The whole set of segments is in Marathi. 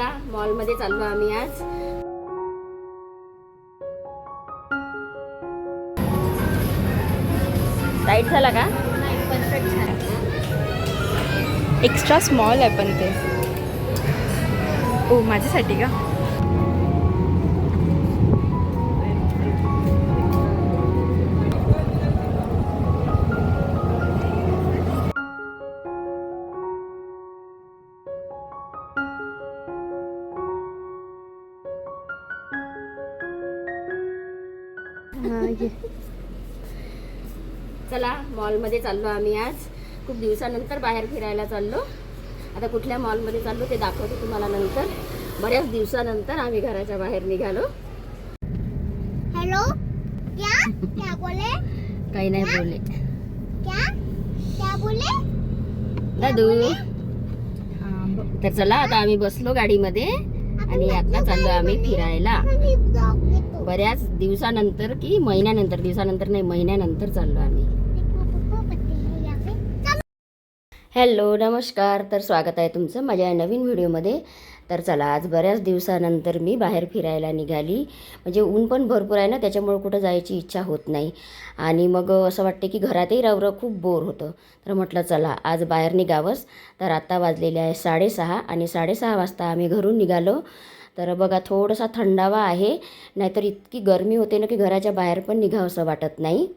चला मॉलमध्ये चाललो आम्ही आज. टाईट झाला का? परफेक्ट झाला. एक्स्ट्रा स्मॉल आहे पण ते. ओ माझ्यासाठी का? चला मॉलमध्ये चाललो आम्ही आज. खूप दिवसानंतर बाहेर फिरायला चाललो. आता कुठल्या मॉलमध्ये चाललो ते दाखवते तुम्हाला नंतर. बऱ्याच दिवसानंतर आम्ही घराच्या बाहेर निघालो. हेलो, क्या बोले? काही नाही बोलले. क्या बोले? दादू. तर चला आता आम्ही बसलो गाडीमध्ये आणि आता चाललो आम्ही फिरायला. बऱ्याच दिवसानंतर की दिवसानंतर नाही महिन्यानंतर चाललो आम्ही. हॅलो नमस्कार. तर स्वागत आहे तुमचं माझ्या या नवीन व्हिडिओमध्ये. तर चला आज बऱ्याच दिवसानंतर मी बाहेर फिरायला निघाली. म्हणजे ऊन पण भरपूर आहे ना, त्याच्यामुळे कुठं जायची इच्छा होत नाही. आणि मग असं वाटते की घरातही रावरं खूप बोर होतं. तर म्हटलं चला आज बाहेर निघावंच. तर आता वाजलेले आहे 6:30 आणि 6:30 वाजता आम्ही घरून निघालो. तर बघा थोडासा थंडावा आहे, नाहीतर इतकी गरमी होते ना की घराच्या बाहेर पण निघावंसं वाटत नाही.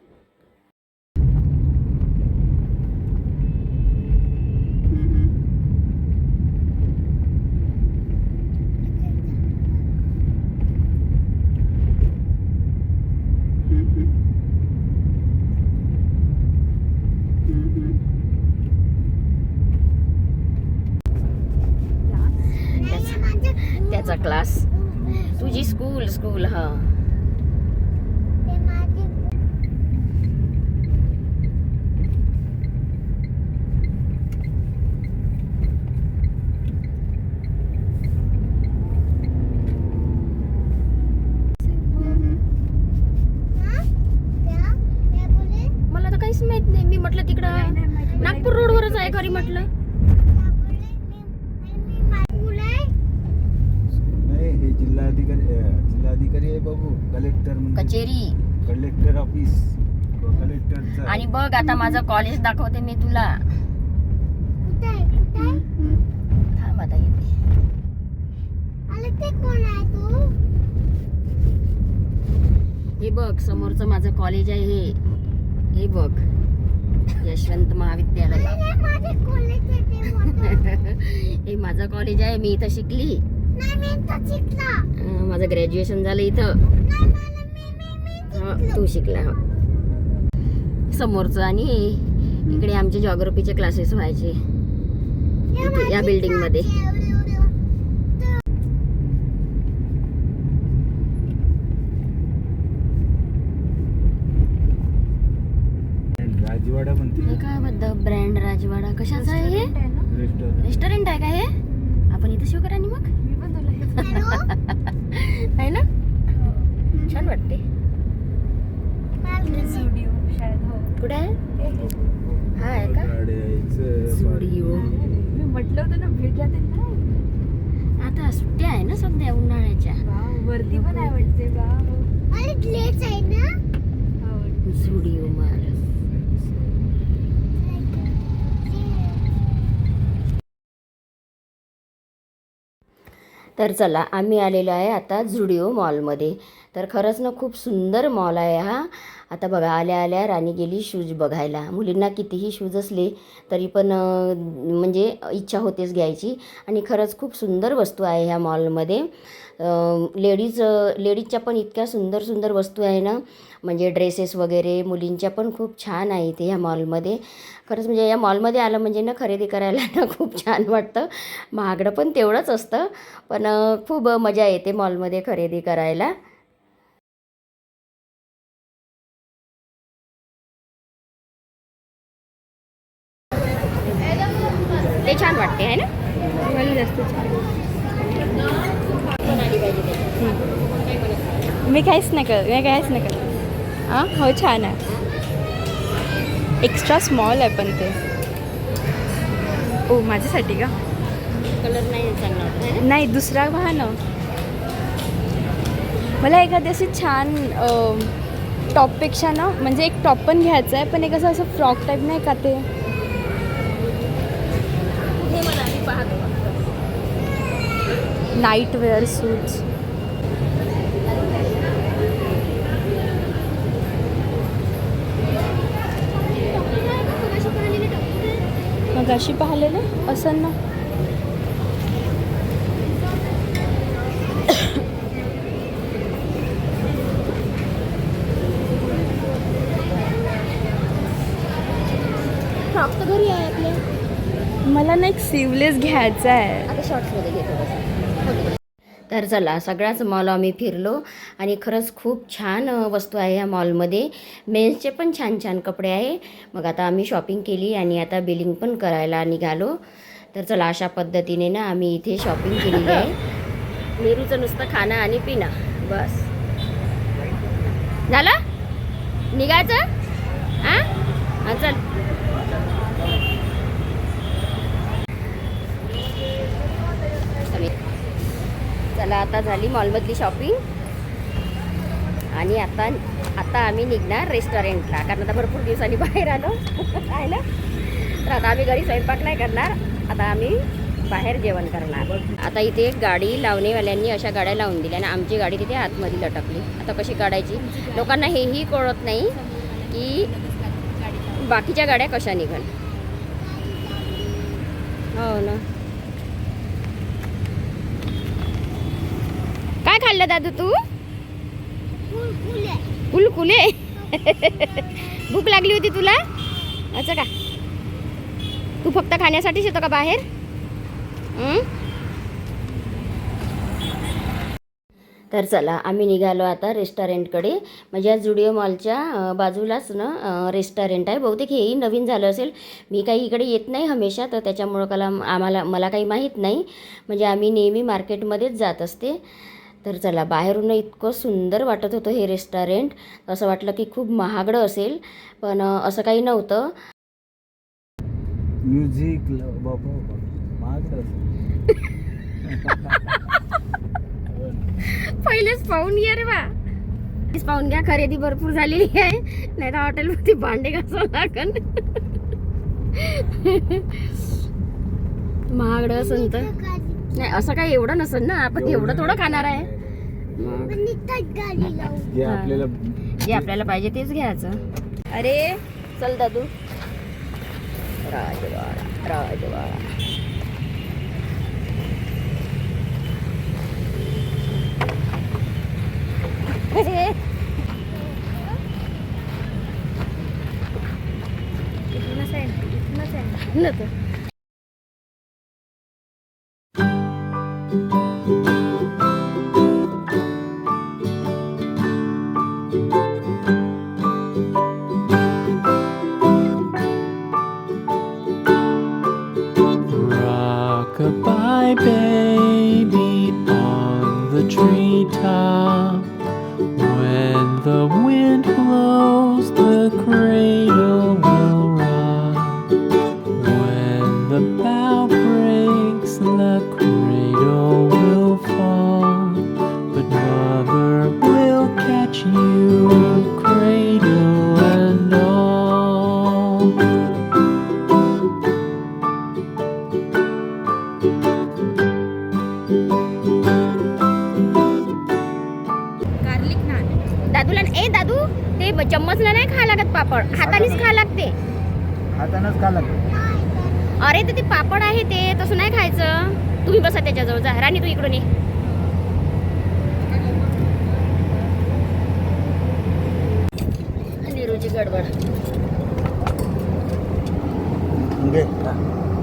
त्याचा क्लास, तुझी स्कूल हा. मला तर काहीच माहित नाही. मी म्हटलं तिकडं नागपूर रोडवरच आहे घरी म्हटलं. जिल्हाधिकारी आहे बाबू. Collector collector office collector. आणि बघ आता माझं कॉलेज दाखवते मी तुला. थांब आता येते. हे बघ समोरचं माझं कॉलेज आहे. हे बघ यशवंत महाविद्यालय. हे माझं कॉलेज आहे. मी इथं शिकली. माझं ग्रॅज्युएशन झालं इथं. तू शिकला समोरचं. आणि इकडे आमचे जॉग्राफीचे क्लासेस व्हायचे या बिल्डिंग मध्ये. राजवाडा म्हणते. हे काय बद्दल ब्रँड राजवाडा कशाचा आहे? हे रेस्टॉरंट आहे का हे? आपण इथं शिव करा. मग आहे ना, छान वाटते. कुठे आहे? हा आहे का स्टुडिओ? मी म्हटलं होतं ना भेट जाते ना. आता सुट्ट्या आहे ना सध्या उन्हाळ्याच्या. वरती पण आहे वाटते स्टुडिओ मार. तर चला आम्ही आलेलो आहे आता झुडिओ मॉलमध्ये. तर खरंच ना खूप सुंदर मॉल आहे हा. आता बघा आल्या आल्या राणी गेली शूज बघायला. मुलींना कितीही शूज असले तरी पण म्हणजे इच्छा होतेच घ्यायची. आणि खरंच खूप सुंदर वस्तू आहे ह्या मॉलमध्ये. लेडीजच्या पण इतक्या सुंदर सुंदर वस्तू आहे ना. म्हणजे ड्रेसेस वगैरे मुलींच्या पण खूप छान आहे इथे ह्या मॉलमध्ये. खरंच म्हणजे या मॉलमध्ये आलं म्हणजे ना खरेदी करायला ना खूप छान वाटतं. महागडं पण तेवढंच असतं, पण खूप मजा येते मॉलमध्ये खरेदी करायला. ते छान वाटते आहे ना. मला जास्त छान. मी काहीच नाही करत. हां हो छान आहे. एक्स्ट्रा स्मॉल आहे पण ते. ओ माझ्यासाठी का? कलर नाही चांगला वाटत आहे ना? नाही दुसरा पहा ना. मला एखादी अशी छान टॉपपेक्षा ना म्हणजे एक टॉप पण घ्यायचा आहे, पण एक असं फ्रॉक टाईप नाही का ते. हे मला मी पाहतो. Night wear suits. मग अशी पाहिलेलं असं ना. फ्रॉक तर घरी आहे आपल्या. मला ना एक सिवलेस घ्यायचा आहे. आता शॉर्ट्समध्ये घेतो बस. तर चला सगळ्याच मॉल आम्ही फिरलो आणि खरंच खूप छान वस्तू आहे ह्या मॉलमध्ये. मेन्सचे पण छान छान कपडे आहे. मग आता आम्ही शॉपिंग केली आणि आता बिलिंग पण करायला निघालो. तर चला अशा पद्धतीने ना आम्ही इथे शॉपिंग केलेली आहे. नेहरूचं नुसतं खाणं आणि पिणं बस झालं. निघायचं हां चल. चला आता झाली मॉलमधली शॉपिंग आणि आता आम्ही निघणार रेस्टॉरंटला, कारण आता भरपूर दिवसांनी बाहेर आलो आहे ना. तर आता आम्ही घरी स्वयंपाक नाही करणार, आता आम्ही बाहेर जेवण करणार. आता इथे गाडी लावणेवाल्यांनी अशा गाड्या लावून दिल्या आणि आमची गाडी तिथे आतमध्ये लटकली. आता कशी काढायची? लोकांना हेही कळत नाही की बाकीच्या गाड्या कशा निघाल. हो ना. काय खाल्लं दादू तू? कुलकुले. भूक लागली होती तुला? असं का? तू फक्त खाण्यासाठीच येतो का बाहेर? तर चला आम्ही निघालो आता रेस्टॉरंटकडे. म्हणजे या जुडिओ मॉलच्या बाजूलाच ना रेस्टॉरंट आहे. बहुतेक हेही नवीन झालं असेल. मी काही इकडे येत नाही हमेशा, तर त्याच्यामुळं मला काही माहीत नाही. म्हणजे आम्ही नेहमी मार्केटमध्येच जात असते. तर चला बाहेरून इतकं सुंदर वाटत होतं हे रेस्टॉरंट. असं वाटलं की खूप महागडं असेल, पण असं काही नव्हतं. म्युझिक बाबा महाग पहिलेच पाहून घ्या रे बा. पाहून घ्या, खरेदी भरपूर झालेली आहे. नाही तर हॉटेलमध्ये भांडे घासावं लागन. महागडं असेल तर नाही, असं काही एवढं नसेल ना. आपण एवढं थोडं खाणार आहे. जे आपल्याला पाहिजे तेच घ्यायचं. अरे चल दादू. राजवाडा Rock-a-bye baby on the treetop. When the wind blows, the cradle will rock. When the bough breaks, the cradle will fall. But mother will catch you, cradle and all. दादूला दादू ते चम्मचला नाही खा लागत पापड, हातानेच खा लागते. हातानंच खा लागतं. अरे तर ते पापड आहे ते तसं नाही खायचं. तुम्ही बसा त्याच्याजवळ. जा राणी तू इकडून ये. निरूची गडबड.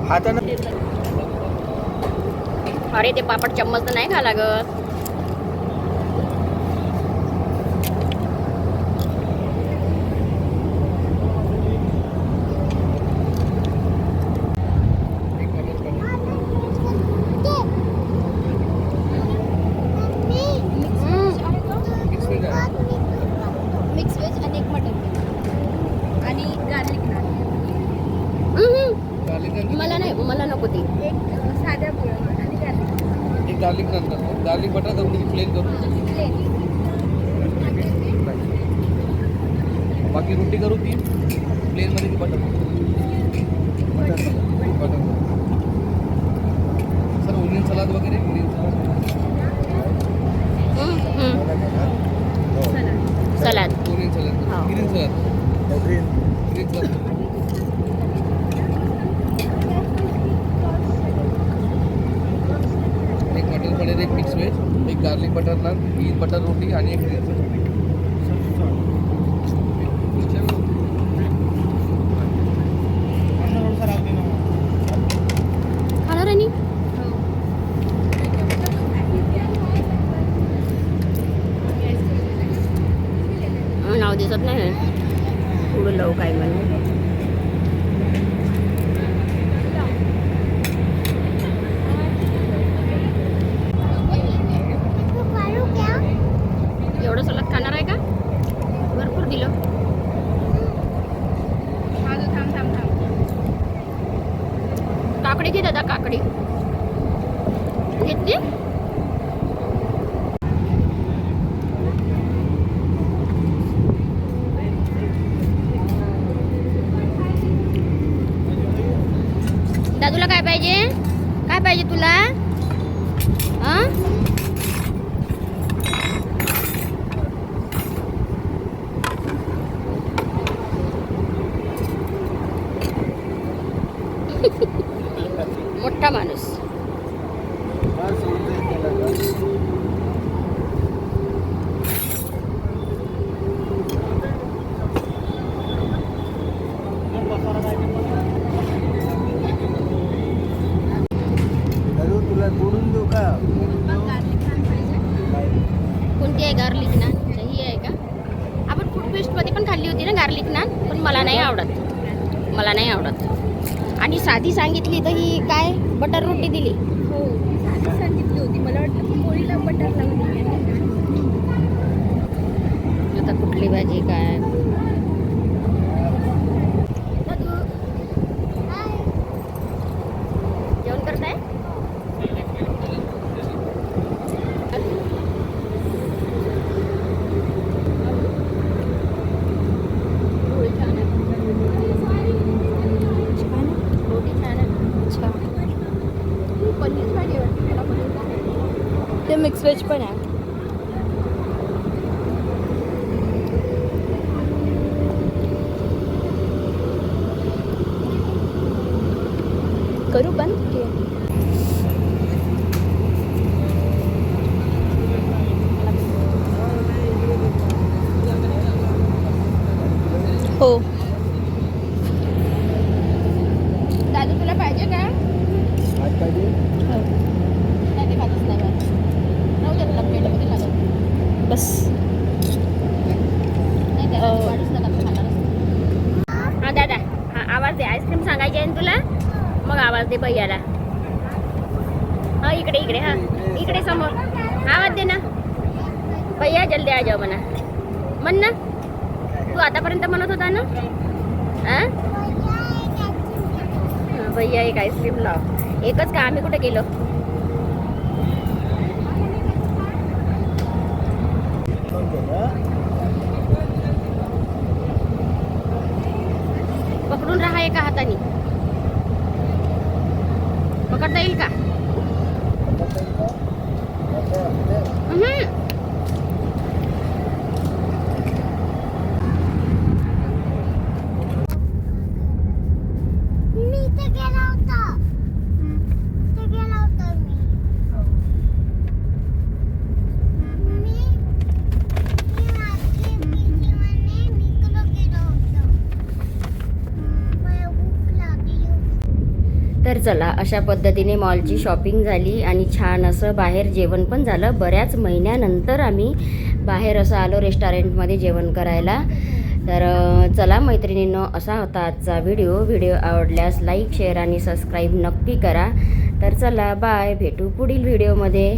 हातानं अरे ते पापड चम्मच तर नाही खा लागत. मिक्स व्हेज आणि एक मटन आणि गार्लिक नान. मला नाही, मला नको ती. एक साध्या पोळ्या. गार्लिक नान करतो. गार्लिक बटर करून की प्लेन करू. बाकी रोटी करू ती प्लेन मध्ये की बटर सर ओनियन सलाद वगैरे ग्रीन सलाद ओनियन सलाद हो. ग्रीन सलाद ग्रीन सलाद एक मटन पनीर एक मिक्स व्हेज एक garlic butter naan green butter roti आणि एक ग्रीन सलाद खाणार आणि नाव दिसत नाही पुढं लव काय म्हणून तो पारू क्या एवढं सलग खाणार आहे का भरपूर दिलं काकडी घे दादा काकडी घेतली दादूला काय पाहिजे तुला हा मोठा माणूस तुला तोडून देऊ का? कोणती आहे गार्लिक नान ही आहे का आपण फूड फेस्टमध्ये पण खाल्ली होती ना गार्लिक नान पण मला नाही आवडत आणि साधी सांगितली तर ही काय बटर रोटी दिली हो सांगितली होती मला वाटतं पोळीला बटर लावली. आता कुठली भाजी काय जेवण करताय ते मिक्स व्हेज पण आहे. करू बंद की हो दादू तुला पाहिजे का आज पाहिजे नाही ते खातच नाही बरं. राहू दे तुला प्लेटमध्ये लागत बस नाही त्याला वाढूच नका तू खाणारच. हा दादा हा आवाज दे आईस्क्रीम सांगायची आहे ना तुला मग आवाज दे भैयाला हा इकडे हा इकडे समोर आवाज दे ना भैया जल्दी आ जाओ म्हणा म्हण ना तू आतापर्यंत म्हणत होता ना हा भैया एक आईस्क्रीम लाव एकच का आम्ही कुठे गेलो पकडून राहा एका हाताने पकडता येईल का मी इथे गेला होता मी माझी पिची म्हणे मी इकडं गेलो होतो मला भूक लागली होती. तर चला अशा पद्धतीने मॉलची शॉपिंग झाली आणि छान असं बाहेर जेवण पण झालं बऱ्याच महिन्यानंतर आम्ही बाहेर असं आलो रेस्टॉरंटमध्ये जेवण करायला तर चला मैत्रिणींनो असा होता आजचा व्हिडिओ आवडल्यास लाईक शेअर आणि सबस्क्राईब नक्की करा तर चला बाय भेटू पुढील व्हिडिओमध्ये